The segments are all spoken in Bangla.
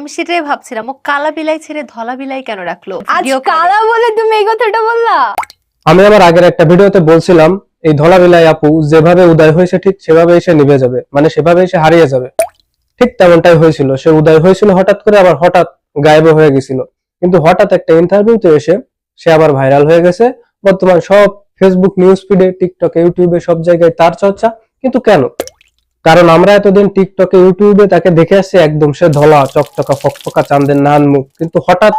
আমি সেটাই ভাবছিলাম, ও কালা বিলাই ছেড়ে ধলা বিলাই কেন রাখলো? আজ কালা বলে তুমি এই কথাটা বললা? আমি আমার আগের একটা ভিডিওতে বলছিলাম এই ধলা বিলাই আপু যেভাবে উদয় হয়েছে ঠিক সেভাবেই সে নিভে যাবে, মানে সেভাবেই সে হারিয়ে যাবে। ঠিক তেমনটাই হয়েছিল, সে উদয় হয়েছিল হঠাৎ করে, আবার হঠাৎ গায়েব হয়ে গেছিল। কিন্তু হঠাৎ একটা ইন্টারভিউতে এসে সে আবার ভাইরাল হয়ে গেছে। বর্তমান সব ফেসবুক নিউজ ফিডে, টিকটকে, ইউটিউবে সব জায়গায় তার চর্চা। কিন্তু কেন? কারণ আমরা এতদিন টিকটকে, ইউটিউবে তাকে দেখে আসছি একদম সে ধলা চকচকা ফকফকা চাঁদের নান মুখ, কিন্তু হঠাৎ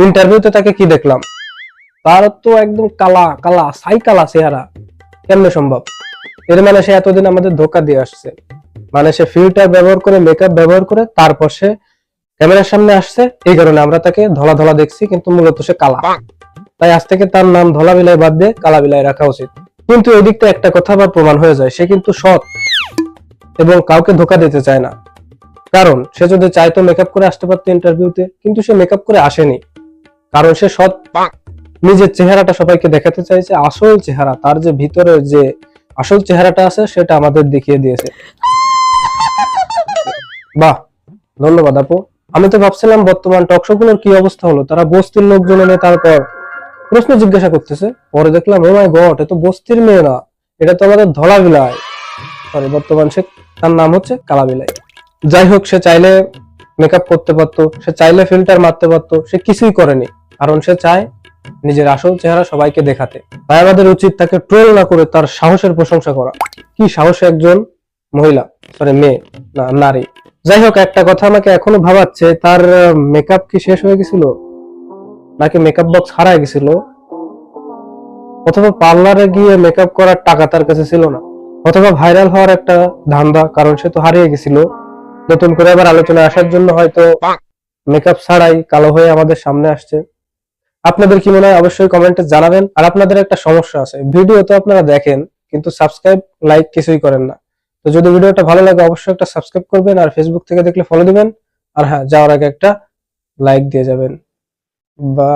ইন্টারভিউতে তাকে কি দেখলাম? তার তো একদম কালা কালা সাই কালা চেহারা। কেমনে সম্ভব? এর মানে সে এতদিন আমাদের ধোকা দিয়ে আসছে। মানে সে ফিল্টার ব্যবহার করে, মেকআপ ব্যবহার করে তারপর সে ক্যামেরার সামনে আসছে, এই কারণে আমরা তাকে ধলা ধলা দেখছি, কিন্তু মূলত সে কালা। তাই আজ থেকে তার নাম ধলা বিলাই বাদ দিয়ে কালা বিলাই রাখা উচিত। কিন্তু এই দিকটা একটা কথা আবার প্রমাণ হয়ে যায়, সে কিন্তু সৎ এবং কাউকে ধোকা দিতে চায় না। কারণ সে যদি চাইতো মেকআপ করে আসতে পারতো ইন্টারভিউতে, কিন্তু সে মেকআপ করে আসেনি, কারণ সে সৎ। নিজের চেহারাটা সবাইকে দেখাতে চাইছে, আসল চেহারা, তার যে ভিতরের যে আসল চেহারাটা আছে সেটা আমাদের দেখিয়ে দিয়েছে। বাহ, ধন্যবাদ আপু। আমি তো ভাবছিলাম বর্তমান টকশো গুলোর কি অবস্থা হলো, তারা বস্তির লোকজন এনে তারপর প্রশ্ন জিজ্ঞাসা করতেছে। পরে দেখলাম ও মাই গড, এ তো বস্তির মেয়ে না, এটা তো আমাদের ধলা বিলাই। সরি, বর্তমান সে তার নাম হচ্ছে কালা বিলাই। যাই হোক, সে চাইলে মেকআপ করতে পারতো, সে চাইলে ফিল্টার মারতে পারতো, সে কিছুই করেনি, কারণ সে চায় নিজের আসল চেহারা সবাইকে দেখাতে। তাই আমাদের উচিত তাকে ট্রোল না করে তার সাহসের প্রশংসা করা। কি সাহসে একজন মহিলা, সরি মেয়ে না, নারী। যাই হোক, একটা কথা আমাকে এখনো ভাবাচ্ছে, তার মেকআপ কি শেষ হয়ে গেছিল, নাকি মেকআপ বক্স হারায় গেছিল, অথবা পার্লারে গিয়ে মেকআপ করার টাকা তার কাছে ছিল না, অথবা ভাইরাল হওয়ার একটা ধান্দা, কারণ সে তো হারিয়ে গেছিল। নতুন করে আবার আলোচনায় আসার জন্য হয়তো মেকআপ ছাড়াই কালো হয়ে আমাদের সামনে আসছে। আপনাদের কি মনে হয় অবশ্যই কমেন্টে জানাবেন। আর আপনাদের একটা সমস্যা আছে, ভিডিও তো আপনারা দেখেন কিন্তু সাবস্ক্রাইব লাইক কিছুই করেন না। তো যদি ভিডিওটা ভালো লাগে অবশ্যই একটা সাবস্ক্রাইব করবেন, আর ফেসবুক থেকে দেখলে ফলো দিবেন, আর হ্যাঁ, যাওয়ার আগে একটা লাইক দিয়ে যাবেন। বা